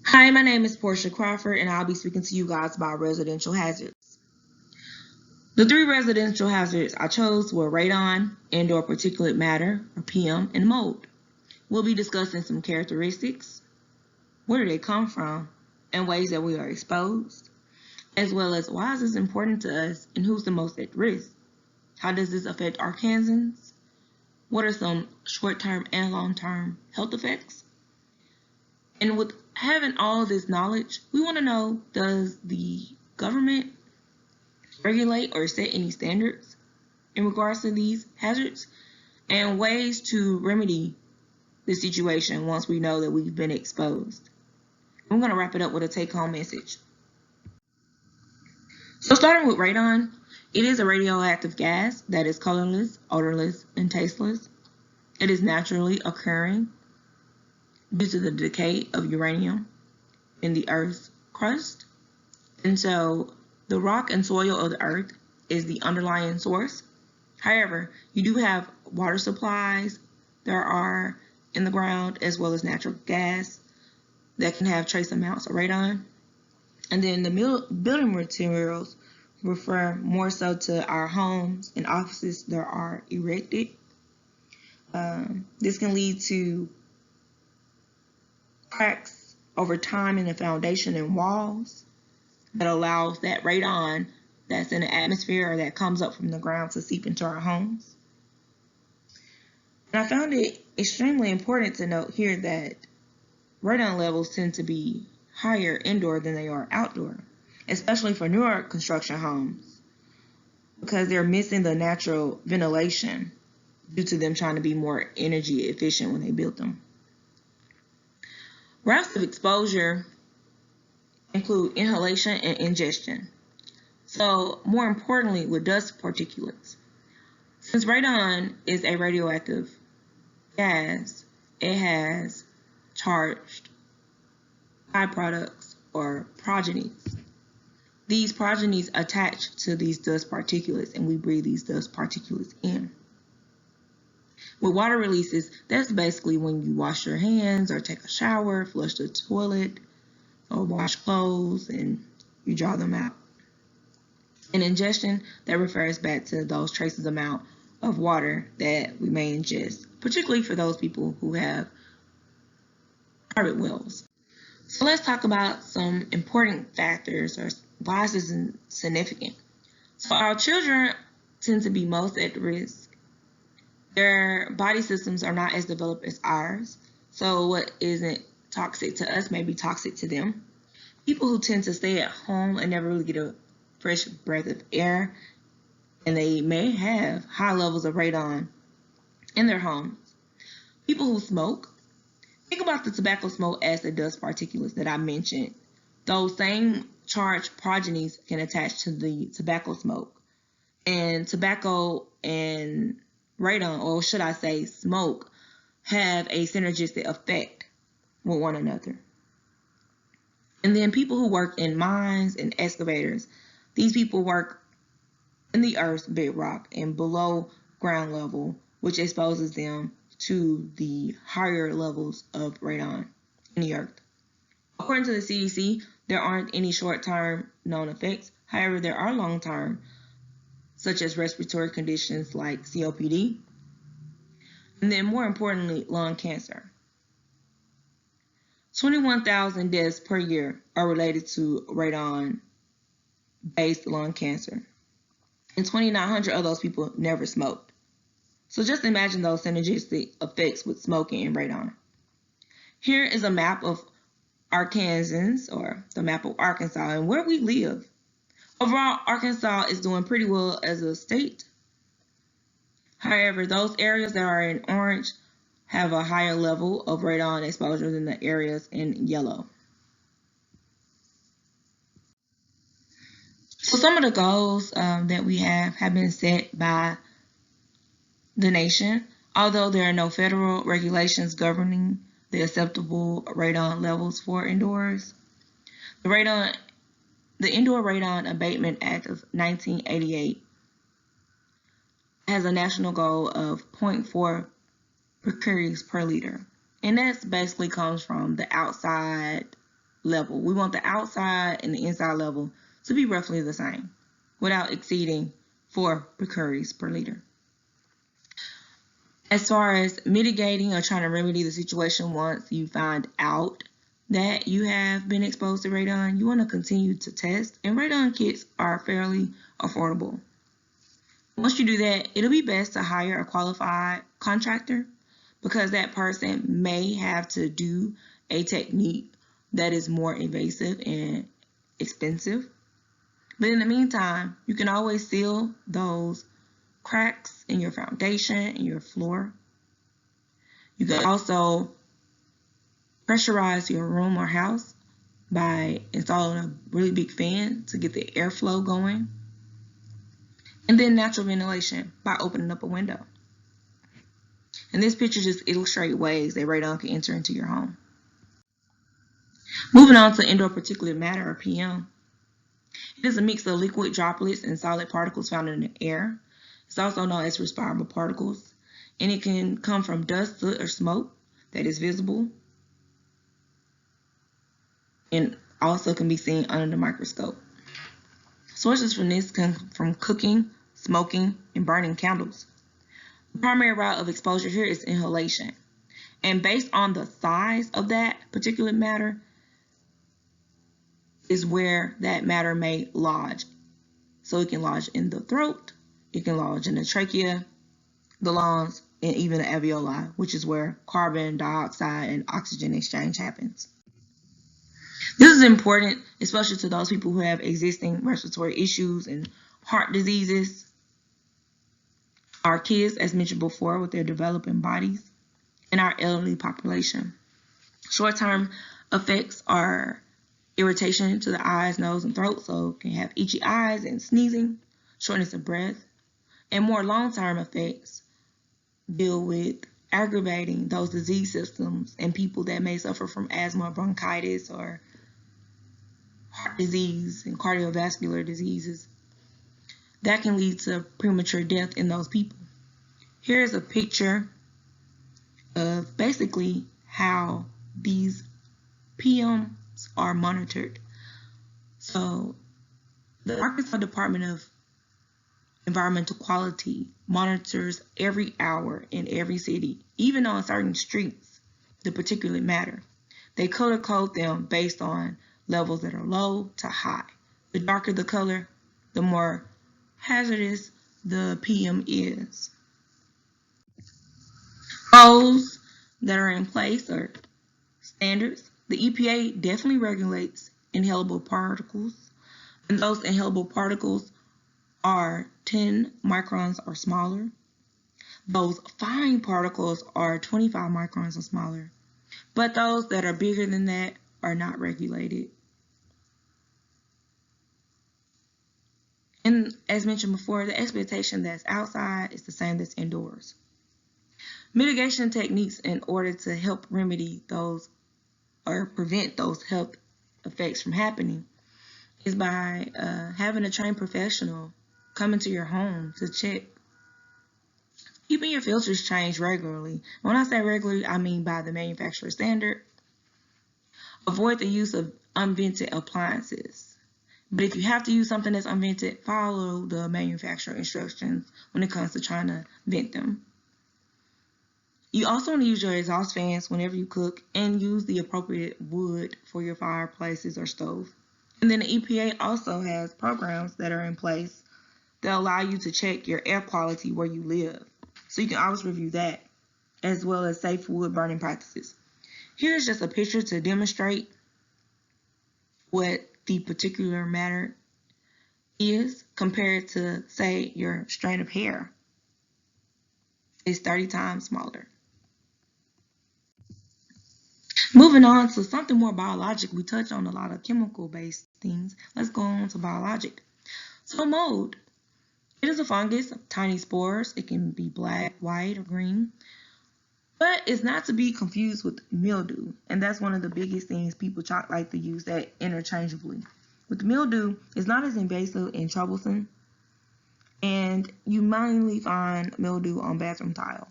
Hi, my name is Portia Crawford, and I'll be speaking to you guys about residential hazards. The three residential hazards I chose were radon, indoor particulate matter, or PM, and mold. We'll be discussing some characteristics, where do they come from, and ways that we are exposed, as well as why is this important to us and who's the most at risk. How does this affect Arkansans? What are some short-term and long-term health effects? And with having all this knowledge, we want to know, does the government regulate or set any standards in regards to these hazards and ways to remedy the situation once we know that we've been exposed? I'm going to wrap it up with a take-home message. So starting with radon, it is a radioactive gas that is colorless, odorless, and tasteless. It is naturally occurring due to the decay of uranium in the Earth's crust. And so the rock and soil of the Earth is the underlying source. However, you do have water supplies there are in the ground as well as natural gas that can have trace amounts of radon. And then the building materials refer more so to our homes and offices that are erected. This can lead to cracks over time in the foundation and walls that allows that radon that's in the atmosphere or that comes up from the ground to seep into our homes. And I found it extremely important to note here that radon levels tend to be higher indoor than they are outdoor, especially for newer construction homes, because they're missing the natural ventilation due to them trying to be more energy efficient when they built them. Routes of exposure include inhalation and ingestion. So more importantly, with dust particulates, since radon is a radioactive gas, it has charged byproducts or progenies. These progenies attach to these dust particulates and we breathe these dust particulates in. With water releases, that's basically when you wash your hands or take a shower, flush the toilet, or wash clothes and you draw them out. And ingestion, that refers back to those traces amount of water that we may ingest, particularly for those people who have private wells. So let's talk about some important factors or why is this significant. So our children tend to be most at risk. Their body systems are not as developed as ours, so what isn't toxic to us may be toxic to them. People who tend to stay at home and never really get a fresh breath of air, and they may have high levels of radon in their homes. People who smoke, think about the tobacco smoke as the dust particulates that I mentioned. Those same charged progenies can attach to the tobacco smoke. And tobacco and radon, or should I say smoke, have a synergistic effect with one another. And then people who work in mines and excavators, these people work in the earth's bedrock and below ground level, which exposes them to the higher levels of radon in the earth. According to the CDC, there aren't any short-term known effects. However, there are long-term, such as respiratory conditions like COPD, and then more importantly, lung cancer. 21,000 deaths per year are related to radon-based lung cancer, and 2,900 of those people never smoked. So just imagine those synergistic effects with smoking and radon. Here is a map of Arkansans, or the map of Arkansas, and where we live. Overall, Arkansas is doing pretty well as a state. However, those areas that are in orange have a higher level of radon exposure than the areas in yellow. So some of the goals that we have been set by the nation, although there are no federal regulations governing the acceptable radon levels for indoors. The Indoor Radon Abatement Act of 1988 has a national goal of 0.4 becquerels per liter. And that basically comes from the outside level. We want the outside and the inside level to be roughly the same without exceeding 4 becquerels per liter. As far as mitigating or trying to remedy the situation once you find out that you have been exposed to radon, you want to continue to test, and radon kits are fairly affordable. Once you do that, it'll be best to hire a qualified contractor because that person may have to do a technique that is more invasive and expensive. But in the meantime, you can always seal those cracks in your foundation and your floor. You can also pressurize your room or house by installing a really big fan to get the airflow going. And then natural ventilation by opening up a window. And this picture just illustrates ways that radon can enter into your home. Moving on to indoor particulate matter, or PM. It is a mix of liquid droplets and solid particles found in the air. It's also known as respirable particles, and it can come from dust, soot, or smoke that is visible, and also can be seen under the microscope. Sources from this come from cooking, smoking, and burning candles. The primary route of exposure here is inhalation, and based on the size of that particulate matter is where that matter may lodge. So it can lodge in the throat, it can lodge in the trachea, the lungs, and even the alveoli, which is where carbon dioxide and oxygen exchange happens. This is important, especially to those people who have existing respiratory issues and heart diseases, our kids, as mentioned before, with their developing bodies, and our elderly population. Short-term effects are irritation to the eyes, nose, and throat, so it can have itchy eyes and sneezing, shortness of breath. And more long-term effects deal with aggravating those disease systems in people that may suffer from asthma, bronchitis, or heart disease and cardiovascular diseases. That can lead to premature death in those people. Here's a picture of basically how these PMs are monitored. So the Arkansas Department of Environmental Quality monitors every hour in every city, even on certain streets, the particulate matter. They color code them based on levels that are low to high. The darker the color, the more hazardous the PM is. Goals that are in place are standards. The EPA definitely regulates inhalable particles, and those inhalable particles are 10 microns or smaller. Those fine particles are 25 microns or smaller, but those that are bigger than that are not regulated. And as mentioned before, the expectation that's outside is the same that's indoors. Mitigation techniques in order to help remedy those or prevent those health effects from happening is by having a trained professional come into your home to check. Keeping your filters changed regularly. When I say regularly, I mean by the manufacturer standard. Avoid the use of unvented appliances. But if you have to use something that's unvented, follow the manufacturer instructions when it comes to trying to vent them. You also want to use your exhaust fans whenever you cook and use the appropriate wood for your fireplaces or stove. And then the EPA also has programs that are in place that allow you to check your air quality where you live. So you can always review that, as well as safe wood burning practices. Here's just a picture to demonstrate what the particulate matter is compared to, say, your strand of hair. It's 30 times smaller. Moving on to something more biologic. We touch on a lot of chemical-based things. Let's go on to biologic. So mold. It is a fungus of tiny spores. It can be black, white, or green. But it's not to be confused with mildew. And that's one of the biggest things people like to use that interchangeably. With mildew, it's not as invasive and troublesome. And you mainly find mildew on bathroom tile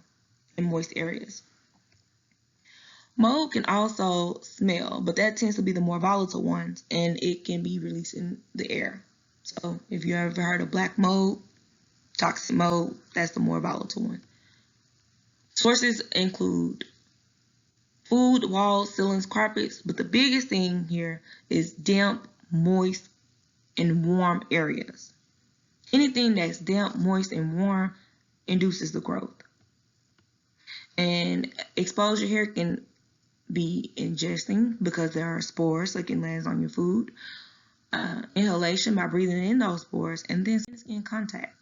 in moist areas. Mold can also smell, but that tends to be the more volatile ones, and it can be released in the air. So if you ever heard of black mold, toxic mold, that's the more volatile one. Sources include food, walls, ceilings, carpets, but the biggest thing here is damp, moist, and warm areas. Anything that's damp, moist, and warm induces the growth. And exposure here can be ingesting because there are spores that can land on your food, inhalation by breathing in those spores, and then skin contact.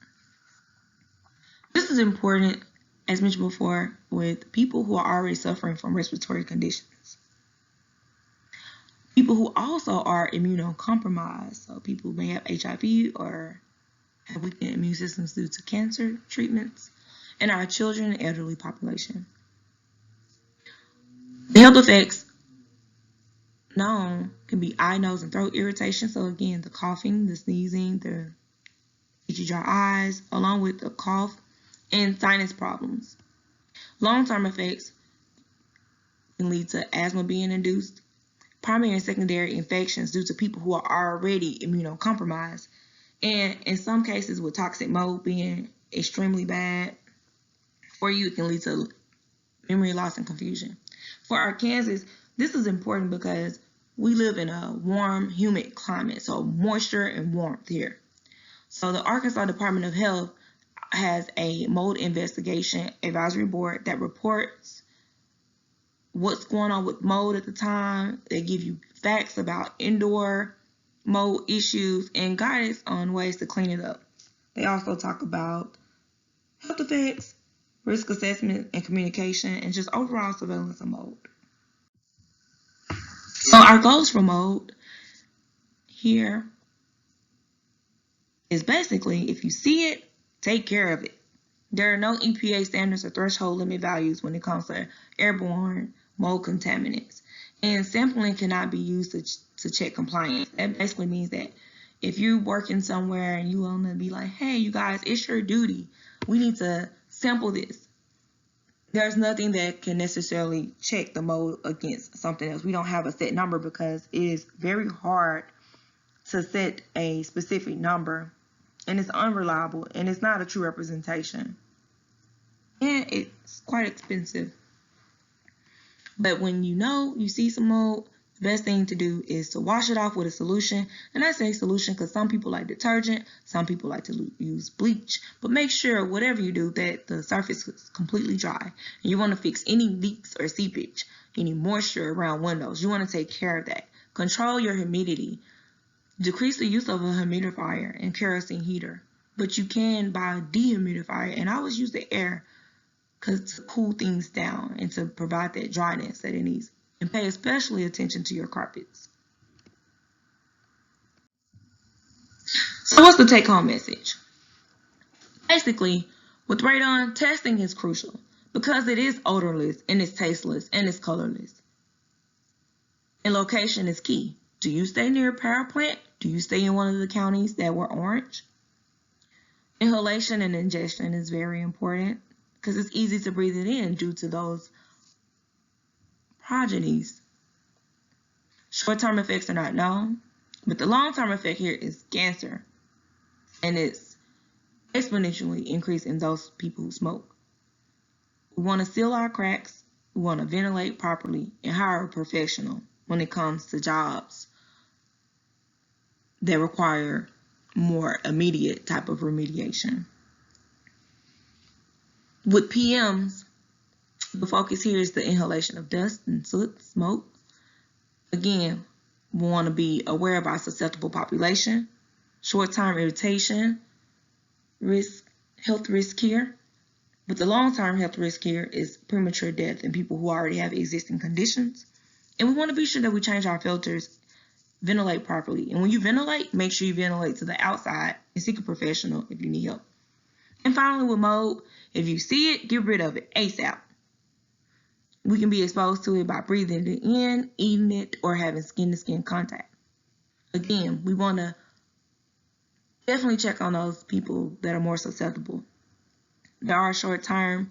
This is important, as mentioned before, with people who are already suffering from respiratory conditions. People who also are immunocompromised, so people who may have HIV or have weakened immune systems due to cancer treatments, and our children and elderly population. The health effects known can be eye, nose, and throat irritation. So again, the coughing, the sneezing, the itchy dry eyes, along with the cough and sinus problems. Long-term effects can lead to asthma being induced, primary and secondary infections due to people who are already immunocompromised, and in some cases with toxic mold being extremely bad for you, it can lead to memory loss and confusion. For Arkansas, this is important because we live in a warm, humid climate, so moisture and warmth here. So the Arkansas Department of Health has a mold investigation advisory board that reports what's going on with mold at the time. They give you facts about indoor mold issues and guidance on ways to clean it up. They also talk about health effects, risk assessment and communication, and just overall surveillance of mold. So our goals for mold here is basically, if you see it, take care of it. There are no EPA standards or threshold limit values when it comes to airborne mold contaminants. And sampling cannot be used to check compliance. That basically means that if you're working somewhere and you want to be like, hey, you guys, it's your duty. We need to sample this. There's nothing that can necessarily check the mold against something else. We don't have a set number because it is very hard to set a specific number, and it's unreliable, and it's not a true representation, and it's quite expensive. But when you see some mold, the best thing to do is to wash it off with a solution. And I say solution because some people like detergent, some people like to use bleach, but make sure whatever you do that the surface is completely dry. And you want to fix any leaks or seepage, any moisture around windows. You want to take care of that. Control your humidity. Decrease the use of a humidifier and kerosene heater, but you can buy a dehumidifier, and I always use the air to cool things down and to provide that dryness that it needs. And pay especially attention to your carpets. So what's the take-home message? Basically, with Radon, testing is crucial because it is odorless and it's tasteless and it's colorless. And location is key. Do you stay near a power plant? Do you stay in one of the counties that were orange? Inhalation and ingestion is very important because it's easy to breathe it in due to those progenies. Short-term effects are not known, but the long-term effect here is cancer, and it's exponentially increasing those people who smoke. We want to seal our cracks, we want to ventilate properly, and hire a professional when it comes to jobs that require more immediate type of remediation. With PMs, the focus here is the inhalation of dust and soot, smoke. Again, we want to be aware of our susceptible population, short-term irritation, health risk here. But the long-term health risk here is premature death in people who already have existing conditions. And we want to be sure that we change our filters, ventilate properly. And when you ventilate, make sure you ventilate to the outside and seek a professional if you need help. And finally, with mold, if you see it, get rid of it ASAP. We can be exposed to it by breathing it in, eating it, or having skin-to-skin contact. Again, we want to definitely check on those people that are more susceptible. There are short-term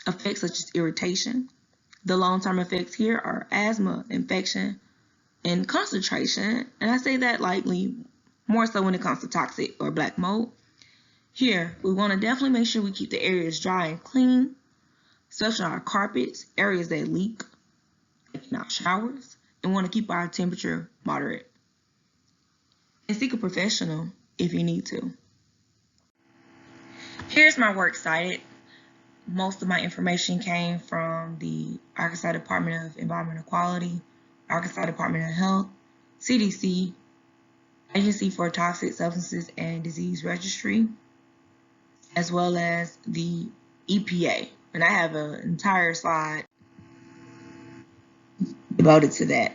effects such as irritation, The long-term effects here are asthma, infection, and concentration. And I say that lightly, more so when it comes to toxic or black mold. Here, we want to definitely make sure we keep the areas dry and clean, especially our carpets, areas that leak, taking out showers, and want to keep our temperature moderate. And seek a professional if you need to. Here's my works cited. Most of my information came from the Arkansas Department of Environmental Quality, Arkansas Department of Health, CDC, Agency for Toxic Substances and Disease Registry, as well as the EPA. And I have an entire slide devoted to that.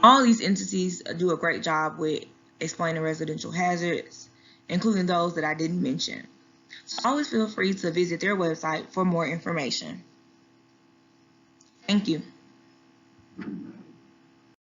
All these entities do a great job with explaining residential hazards, including those that I didn't mention. So always feel free to visit their website for more information. Thank you.